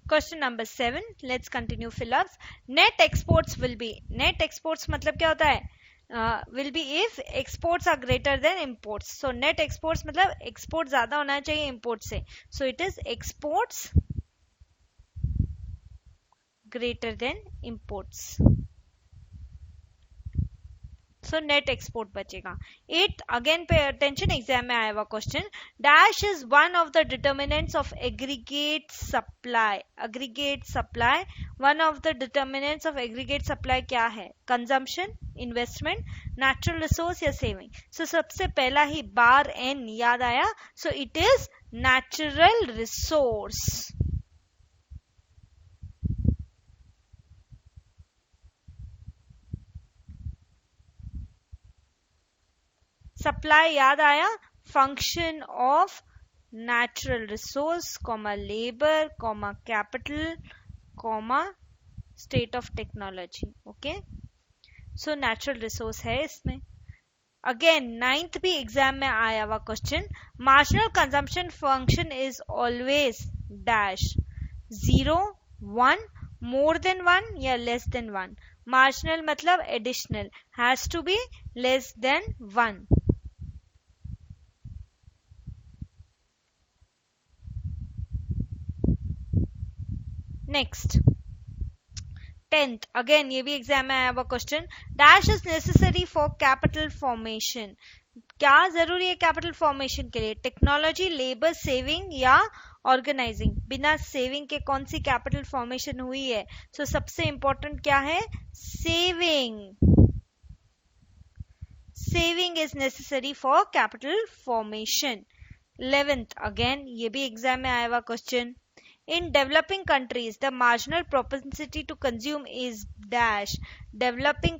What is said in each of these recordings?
Question number 7. Let's continue fill-ups. Net exports will be. Net exports मतलब क्या होता है? Will be if exports are greater than imports. So net exports मतलब export ज़्यादा होना चाहिए import से. So it is exports greater than imports. So net export बचेगा. 8th, again pay attention, exam में आया हुआ question. Dash is one of the determinants of aggregate supply. Aggregate supply. One of the determinants of aggregate supply क्या है? Consumption, investment, natural resource या saving. So सबसे पहला ही बार n याद आया. So it is natural resource. Supply याद आया. Function of natural resource comma labour comma capital comma state of technology. Okay, so natural resource है इसमें. अगेन 9th भी एग्जाम में आया हुआ question. Marginal consumption function is always dash. 0, 1, more than 1 या less than 1. Marginal मतलब additional, has to be less than 1. Next 10th, again ये भी एग्जाम में आया हुआ question. Dash is necessary for capital formation. क्या जरूरी है कैपिटल फॉर्मेशन के लिए? टेक्नोलॉजी, लेबर, सेविंग या ऑर्गेनाइजिंग. बिना सेविंग के कौन सी कैपिटल फॉर्मेशन हुई है? सो सबसे इंपॉर्टेंट क्या है? Saving. Saving is necessary for capital formation. 11th, again ये भी एग्जाम में आया हुआ question. In developing countries, the marginal propensity to consume is dash. Developing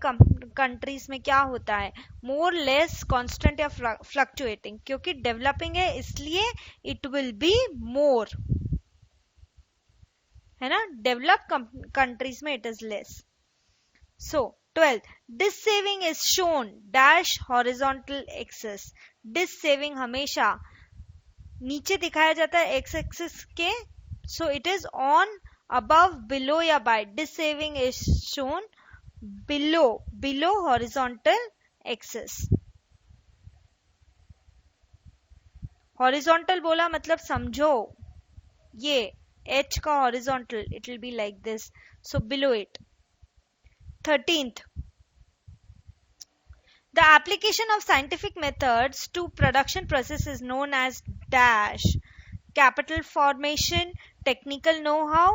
countries में क्या होता है? More, less, constant या fluctuating. क्योंकि developing है इसलिए it will be more. है ना? Developed countries में it is less. So 12th, this saving is shown dash horizontal axis. This saving हमेशा नीचे दिखाया जाता है x axis के. So it is on, above, below या by. This saving is shown below horizontal axis. Horizontal बोला मतलब समझो ये h का horizontal, it will be like this. So below it. 13th, the application of scientific methods to production process is known as dash. Capital formation, technical know how,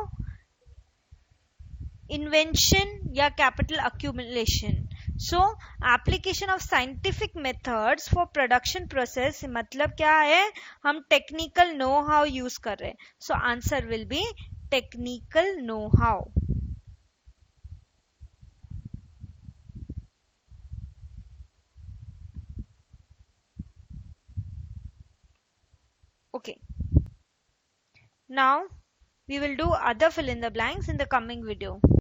invention या capital accumulation. So application of scientific methods for production process मतलब क्या है? हम technical know how use कर रहे हैं. So answer will be technical know how. Okay. Now we will do other fill in the blanks in the coming video.